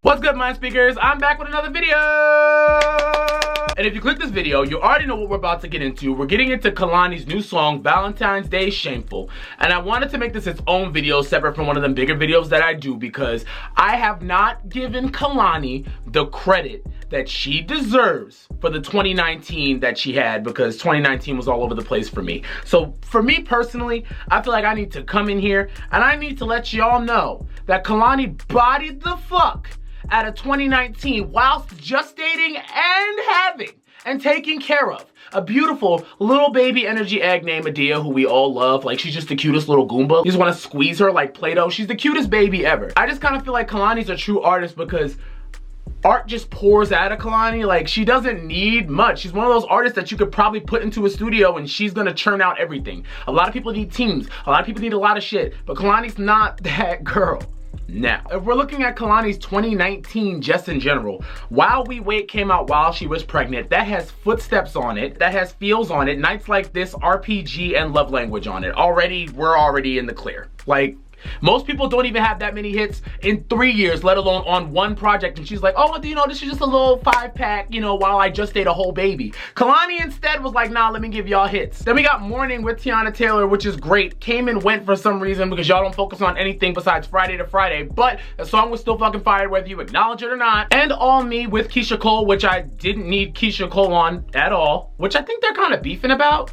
What's good, mind speakers? I'm back with another video. And if you click this video, you already know what we're about to get into. We're getting into Kehlani's new song, Valentine's Day, Shameful. And I wanted to make this its own video separate from one of them bigger videos that I do because I have not given Kehlani the credit that she deserves for the 2019 that she had, because 2019 was all over the place for me. So for me personally, I feel like I need to come in here and I need to let y'all know that Kehlani bodied the fuck out of 2019 whilst just dating and having and taking care of a beautiful little baby energy egg named Medea, who we all love. Like, she's just the cutest little Goomba. You just want to squeeze her like Play-Doh. She's the cutest baby ever. I just kind of feel like Kehlani's a true artist because art just pours out of Kehlani. Like, she doesn't need much. She's one of those artists that you could probably put into a studio and she's gonna churn out everything. A lot of people need teams. A lot of people need a lot of shit. But Kehlani's not that girl. Now, if we're looking at Kehlani's 2019 just in general, While We Wait came out while she was pregnant. That has Footsteps on it. That has Feels on it. Nights Like This, RPG, and Love Language on it. We're already in the clear. Like, most people don't even have that many hits in 3 years, let alone on one project. And she's like, oh, you know, this is just a little 5-pack, you know, while I just ate a whole baby. Kehlani instead was like, nah, let me give y'all hits. Then we got Morning with Teyana Taylor, which is great. Came and went for some reason because y'all don't focus on anything besides Friday to Friday. But the song was still fucking fire, whether you acknowledge it or not. And All Me with Keisha Cole, which I didn't need Keisha Cole on at all, which I think they're kind of beefing about.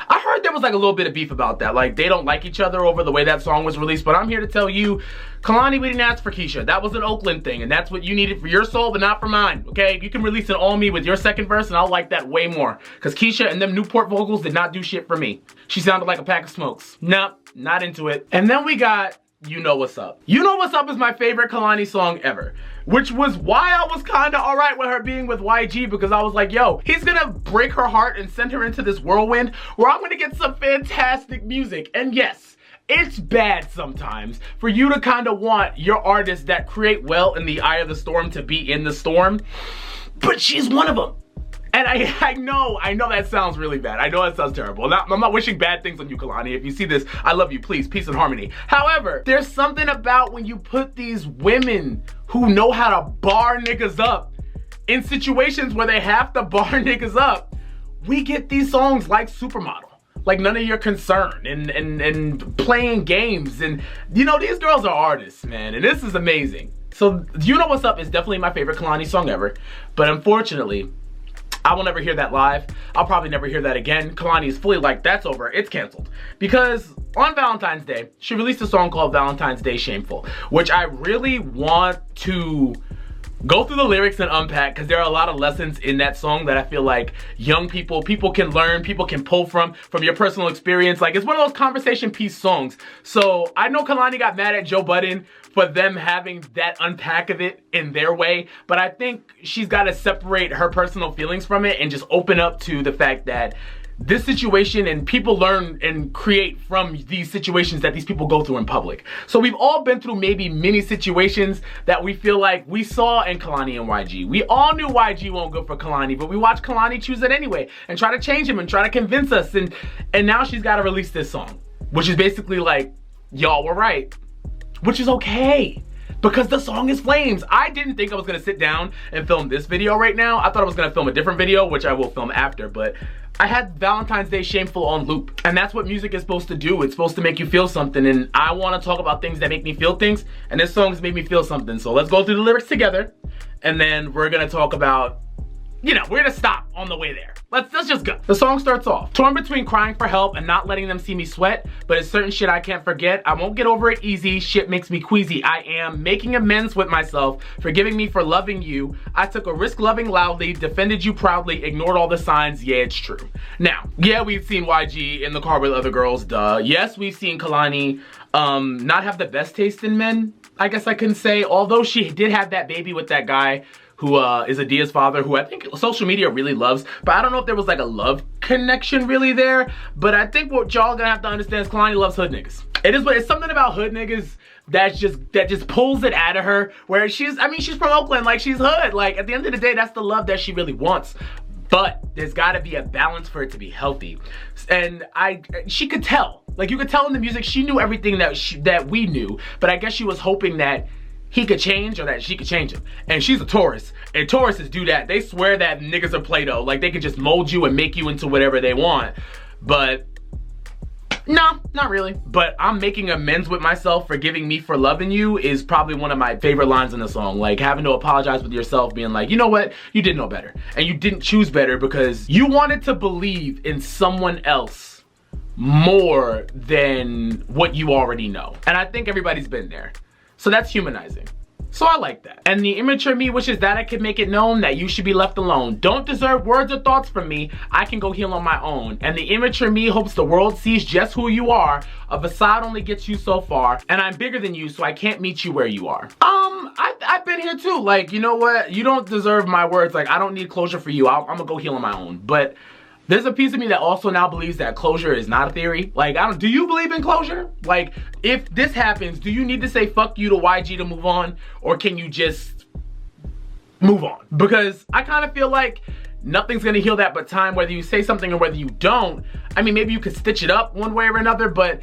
I heard there was like a little bit of beef about that. Like, they don't like each other over the way that song was released. But I'm here to tell you, Kehlani, we didn't ask for Keisha. That was an Oakland thing, and that's what you needed for your soul, but not for mine, okay? You can release an All Me with your second verse, and I'll like that way more. Because Keisha and them Newport vocals did not do shit for me. She sounded like a pack of smokes. Nope, not into it. And then we got You Know What's Up. You Know What's Up is my favorite Kehlani song ever, which was why I was kind of all right with her being with YG, because I was like, yo, he's gonna break her heart and send her into this whirlwind where I'm gonna get some fantastic music. And yes, it's bad sometimes for you to kind of want your artists that create well in the eye of the storm to be in the storm, but she's one of them. And I know that sounds really bad. I know that sounds terrible. I'm not wishing bad things on you, Kehlani. If you see this, I love you, please, peace and harmony. However, there's something about when you put these women who know how to bar niggas up in situations where they have to bar niggas up, we get these songs like Supermodel. Like None of Your Concern and Playing Games. And, you know, these girls are artists, man. And this is amazing. So, You Know What's Up is definitely my favorite Kehlani song ever. But unfortunately, I will never hear that live. I'll probably never hear that again. Kehlani is fully like, that's over, it's canceled. Because on Valentine's Day, she released a song called Valentine's Day, Shameful, which I really want to go through the lyrics and unpack, because there are a lot of lessons in that song that I feel like young people can learn, people can pull from your personal experience. Like, it's one of those conversation piece songs. So I know Kehlani got mad at Joe Budden for them having that unpack of it in their way, but I think she's got to separate her personal feelings from it and just open up to the fact that this situation, and people learn and create from these situations that these people go through in public. So we've all been through maybe mini situations that we feel like we saw in Kehlani and YG. We all knew YG won't go for Kehlani, but we watched Kehlani choose it anyway and try to change him and try to convince us. And now she's got to release this song, which is basically like, y'all were right, which is okay, because the song is flames. I didn't think I was gonna sit down and film this video right now. I thought I was gonna film a different video, which I will film after, but I had Valentine's Day Shameful on loop. And that's what music is supposed to do. It's supposed to make you feel something, and I wanna talk about things that make me feel things, and this song's made me feel something. So let's go through the lyrics together, and then we're gonna talk about, you know, we're gonna stop on the way there. Let's just go. The song starts off. Torn between crying for help and not letting them see me sweat, but it's certain shit I can't forget. I won't get over it easy. Shit makes me queasy. I am making amends with myself, forgiving me for loving you. I took a risk loving loudly, defended you proudly, ignored all the signs. Yeah, it's true. Now, yeah, we've seen YG in the car with other girls, duh. Yes, we've seen Kehlani not have the best taste in men, I guess I can say, although she did have that baby with that guy who is Adia's father, who I think social media really loves, but I don't know if there was like a love connection really there. But I think what y'all gonna have to understand is Kehlani loves hood niggas. It's something about hood niggas that just pulls it out of her, where she's from Oakland, like, she's hood. Like, at the end of the day, that's the love that she really wants. But there's gotta be a balance for it to be healthy. And she could tell, like, you could tell in the music, she knew everything that we knew, but I guess she was hoping that he could change or that she could change him. And she's a Taurus. And Tauruses do that. They swear that niggas are Play-Doh. Like, they could just mold you and make you into whatever they want. But no, not really. But I'm making amends with myself. Forgiving me for loving you is probably one of my favorite lines in the song. Like, having to apologize with yourself, being like, you know what? You did know better. And you didn't choose better because you wanted to believe in someone else more than what you already know. And I think everybody's been there. So that's humanizing. So I like that. And the immature me wishes that I could make it known that you should be left alone. Don't deserve words or thoughts from me. I can go heal on my own. And the immature me hopes the world sees just who you are. A facade only gets you so far. And I'm bigger than you, so I can't meet you where you are. I've been here too. Like, you know what? You don't deserve my words. Like, I don't need closure for you. I'm gonna go heal on my own. But there's a piece of me that also now believes that closure is not a theory. Like, do you believe in closure? Like, if this happens, do you need to say fuck you to YG to move on? Or can you just move on? Because I kind of feel like nothing's gonna heal that but time, whether you say something or whether you don't. I mean, maybe you could stitch it up one way or another, but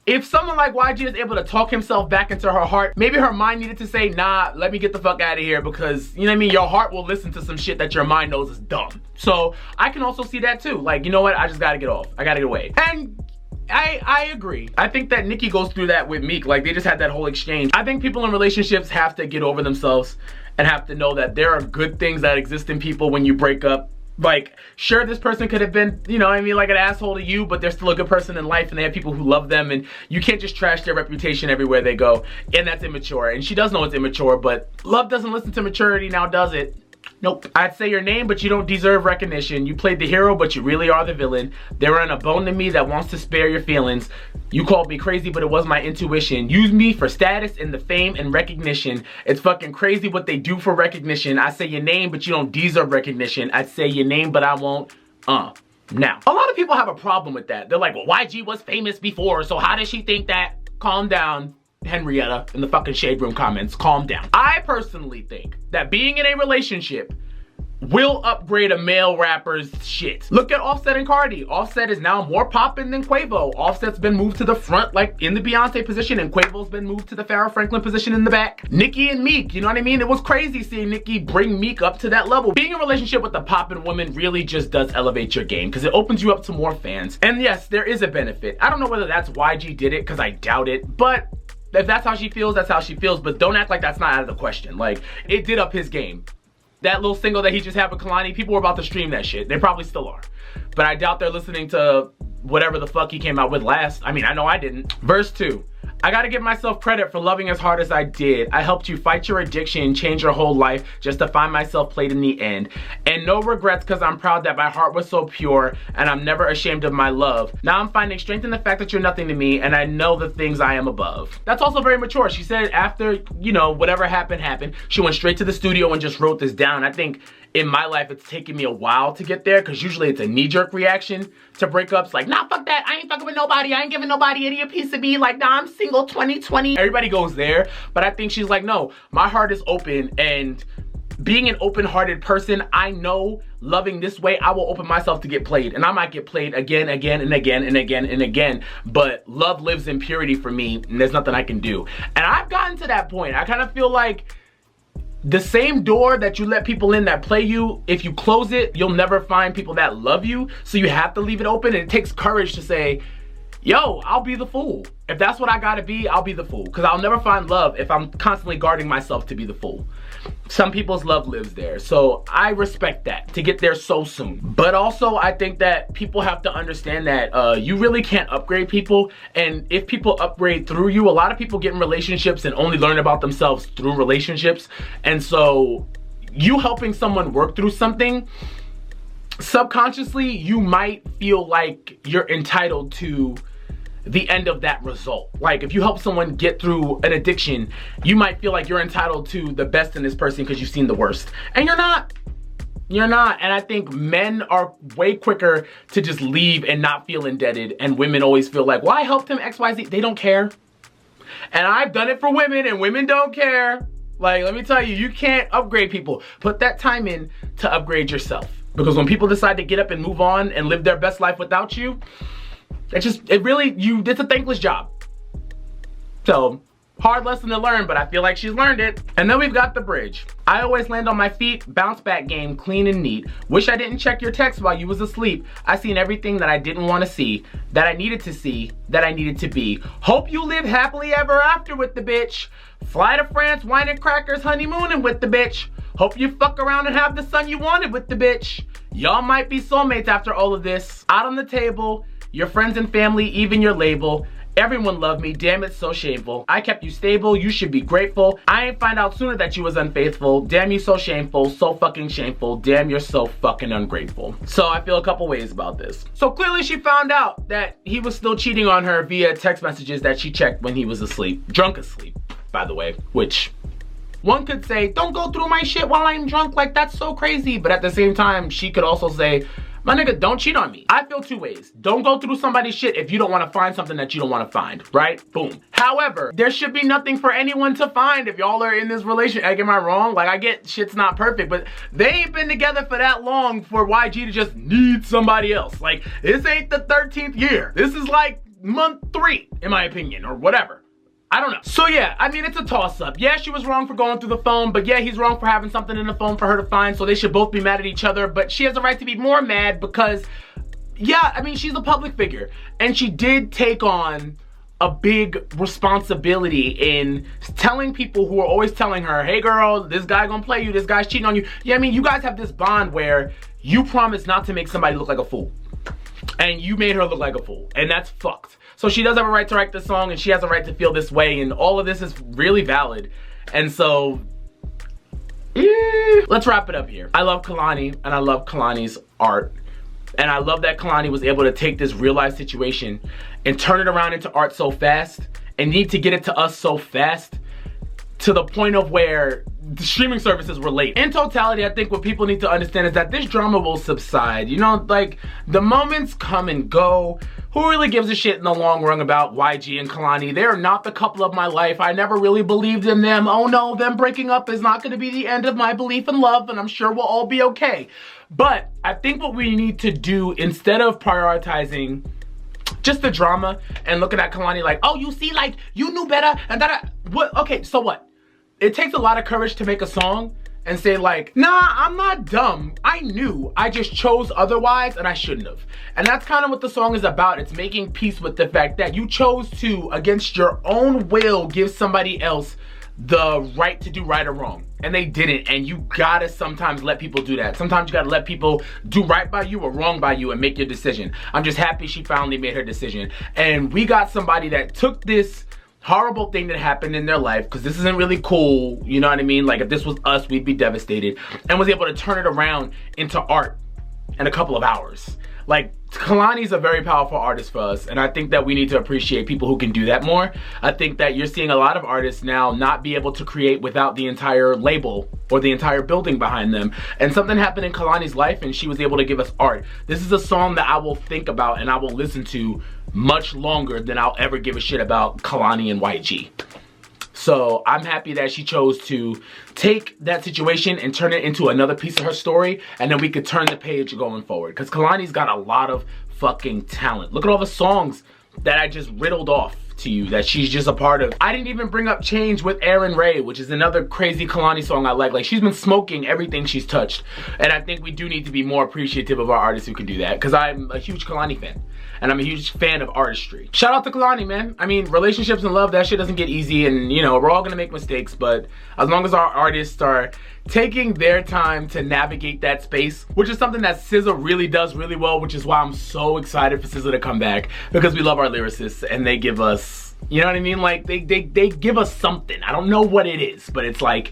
if someone like YG is able to talk himself back into her heart, maybe her mind needed to say, nah, let me get the fuck out of here, because, you know what I mean, your heart will listen to some shit that your mind knows is dumb. So I can also see that too. Like, you know what, I just gotta get off. I gotta get away. And I agree. I think that Nicki goes through that with Meek. Like, they just had that whole exchange. I think people in relationships have to get over themselves and have to know that there are good things that exist in people when you break up. Like, sure, this person could have been, you know what I mean, like an asshole to you, but they're still a good person in life and they have people who love them, and you can't just trash their reputation everywhere they go. And that's immature. And she does know it's immature, but love doesn't listen to maturity now, does it? Nope. I'd say your name, but you don't deserve recognition. You played the hero, but you really are the villain. There ain't a bone to me that wants to spare your feelings. You called me crazy, but it was my intuition. Use me for status and the fame and recognition. It's fucking crazy what they do for recognition. I say your name, but you don't deserve recognition. I say your name, but I won't. Now, a lot of people have a problem with that. They're like, well, YG was famous before, so how does she think that? Calm down. Henrietta in the fucking Shade Room comments, calm down. I personally think that being in a relationship will upgrade a male rapper's shit. Look at Offset and Cardi. Offset is now more poppin' than Quavo. Offset's been moved to the front, like in the Beyonce position, and Quavo's been moved to the Pharoah Franklin position in the back. Nicki and Meek, you know what I mean? It was crazy seeing Nicki bring Meek up to that level. Being in a relationship with a poppin' woman really just does elevate your game, because it opens you up to more fans. And yes, there is a benefit. I don't know whether that's YG did it, because I doubt it, but if that's how she feels, that's how she feels. But don't act like that's not out of the question. Like, it did up his game. That little single that he just had with Kehlani, people were about to stream that shit. They probably still are. But I doubt they're listening to whatever the fuck he came out with last. I mean, I know I didn't. Verse 2. I gotta give myself credit for loving as hard as I did. I helped you fight your addiction, change your whole life, just to find myself played in the end. And no regrets, because I'm proud that my heart was so pure, and I'm never ashamed of my love. Now I'm finding strength in the fact that you're nothing to me, and I know the things I am above. That's also very mature. She said after, you know, whatever happened, she went straight to the studio and just wrote this down. I think in my life, it's taken me a while to get there, because usually it's a knee-jerk reaction to breakups. Like, nah, fuck that. I ain't fucking with nobody. I ain't giving nobody any piece of me. Like, nah, I'm single 2020. Everybody goes there. But I think she's like, no, my heart is open. And being an open-hearted person, I know loving this way, I will open myself to get played. And I might get played again, again, and again, and again, and again. But love lives in purity for me, and there's nothing I can do. And I've gotten to that point. I kind of feel like the same door that you let people in that play you, if you close it, you'll never find people that love you. So you have to leave it open, and it takes courage to say, yo, I'll be the fool. If that's what I gotta be, I'll be the fool. Because I'll never find love if I'm constantly guarding myself to be the fool. Some people's love lives there. So I respect that, to get there so soon. But also, I think that people have to understand that you really can't upgrade people. And if people upgrade through you, a lot of people get in relationships and only learn about themselves through relationships. And so you helping someone work through something, subconsciously, you might feel like you're entitled to the end of that result. Like, if you help someone get through an addiction, you might feel like you're entitled to the best in this person because you've seen the worst. And you're not. You're not. And I think men are way quicker to just leave and not feel indebted. And women always feel like, well, I helped him XYZ. They don't care. And I've done it for women, and women don't care. Like, let me tell you, you can't upgrade people. Put that time in to upgrade yourself. Because when people decide to get up and move on and live their best life without you, it's a thankless job. So Hard lesson to learn, but I feel like she's learned it. And then we've got the bridge. I always land on my feet, bounce back game, clean and neat. Wish I didn't check your text while you was asleep. I seen everything that I didn't want to see, that I needed to see, that I needed to be. Hope you live happily ever after with the bitch. Fly to France, wine and crackers, honeymooning with the bitch. Hope you fuck around and have the son you wanted with the bitch. Y'all might be soulmates after all of this. Out on the table, your friends and family, even your label. Everyone loved me, damn it's so shameful. I kept you stable, you should be grateful. I ain't find out sooner that you was unfaithful. Damn you so shameful, so fucking shameful. Damn you're so fucking ungrateful. So I feel a couple ways about this. So clearly she found out that he was still cheating on her via text messages that she checked when he was asleep. Drunk asleep, by the way, which one could say, don't go through my shit while I'm drunk, like that's so crazy. But at the same time, she could also say, my nigga, don't cheat on me. I feel two ways. Don't go through somebody's shit if you don't want to find something that you don't want to find, right? Boom. However, there should be nothing for anyone to find if y'all are in this relationship. Like, am I wrong? Like, I get shit's not perfect, but they ain't been together for that long for YG to just need somebody else. Like, this ain't the 13th year. This is like month 3, in my opinion, or whatever. I don't know. So yeah, I mean, it's a toss-up. Yeah, she was wrong for going through the phone, but yeah, he's wrong for having something in the phone for her to find, so they should both be mad at each other, but she has a right to be more mad because, yeah, I mean, she's a public figure, and she did take on a big responsibility in telling people who are always telling her, hey girl, this guy gonna play you, this guy's cheating on you. Yeah, I mean, you guys have this bond where you promise not to make somebody look like a fool, and you made her look like a fool, and that's fucked. So she does have a right to write this song, and she has a right to feel this way, and all of this is really valid. And so, let's wrap it up here. I love Kehlani, and I love Kalani's art. And I love that Kehlani was able to take this real life situation and turn it around into art so fast, and need to get it to us so fast, to the point of where the streaming services were late. In totality, I think what people need to understand is that this drama will subside. You know, like, the moments come and go. Who really gives a shit in the long run about YG and Kehlani? They are not the couple of my life. I never really believed in them. Oh no, them breaking up is not gonna be the end of my belief in love, and I'm sure we'll all be okay. But I think what we need to do, instead of prioritizing just the drama and looking at Kehlani like, oh, you see, like, you knew better, and that, what, okay, so what? It takes a lot of courage to make a song and say like, nah, I'm not dumb. I knew, I just chose otherwise and I shouldn't have. And that's kind of what the song is about. It's making peace with the fact that you chose to, against your own will, give somebody else the right to do right or wrong. And they didn't, and you gotta sometimes let people do that. Sometimes you gotta let people do right by you or wrong by you and make your decision. I'm just happy she finally made her decision. And we got somebody that took this horrible thing that happened in their life, because this isn't really cool, you know what I mean? Like, if this was us, we'd be devastated, and was able to turn it around into art in a couple of hours. Like, Kehlani's a very powerful artist for us, and I think that we need to appreciate people who can do that more. I think that you're seeing a lot of artists now not be able to create without the entire label or the entire building behind them. And something happened in Kehlani's life, and she was able to give us art. This is a song that I will think about and I will listen to much longer than I'll ever give a shit about Kehlani and YG. So I'm happy that she chose to take that situation and turn it into another piece of her story, and then we could turn the page going forward. Because Kehlani's got a lot of fucking talent. Look at all the songs that I just riddled off to you that she's just a part of. I didn't even bring up Change with Aaron Ray, which is another crazy Kehlani song I like. Like, she's been smoking everything she's touched. And I think we do need to be more appreciative of our artists who can do that, because I'm a huge Kehlani fan. And I'm a huge fan of artistry. Shout out to Kehlani, man. I mean, relationships and love, that shit doesn't get easy, and you know, we're all gonna make mistakes, but as long as our artists are taking their time to navigate that space, which is something that SZA really does really well, which is why I'm so excited for SZA to come back, because we love our lyricists and they give us, you know what I mean? Like, they give us something. I don't know what it is, but it's like,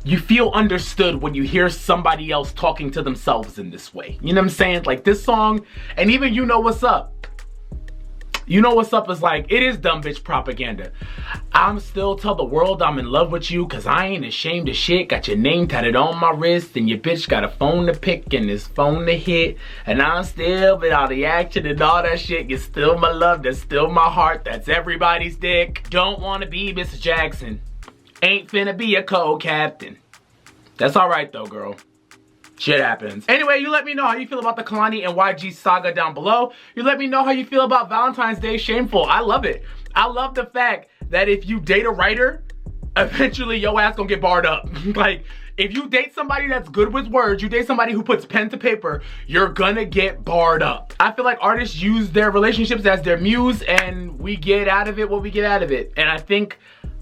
you feel understood when you hear somebody else talking to themselves in this way. You know what I'm saying? Like, this song, and even You Know What's Up. You Know What's Up is like, it is dumb bitch propaganda. I'm still tell the world I'm in love with you, cause I ain't ashamed of shit. Got your name tatted on my wrist, and your bitch got a phone to pick and this phone to hit. And I'm still, with all the action and all that shit, you're still my love, that's still my heart, that's everybody's dick. Don't wanna be Mr. Jackson. Ain't finna be a co-captain. That's alright though, girl. Shit happens. Anyway, you let me know how you feel about the Kehlani and YG saga down below. You let me know how you feel about Valentine's Day Shameful. I love it. I love the fact that if you date a writer, eventually your ass gonna get barred up. Like, if you date somebody that's good with words, you date somebody who puts pen to paper, you're gonna get barred up. I feel like artists use their relationships as their muse, and we get out of it what we get out of it. And I think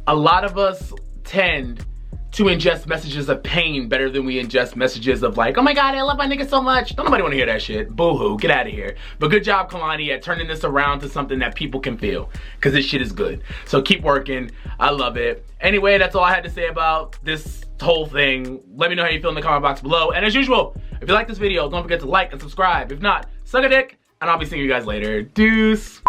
a lot of us tend to ingest messages of pain better than we ingest messages of like, oh my God, I love my nigga so much. Don't nobody wanna hear that shit. Boo-hoo, get out of here. But good job, Kehlani, at turning this around to something that people can feel, because this shit is good. So keep working, I love it. Anyway, that's all I had to say about this whole thing. Let me know how you feel in the comment box below. And as usual, if you like this video, don't forget to like and subscribe. If not, suck a dick, and I'll be seeing you guys later. Deuce.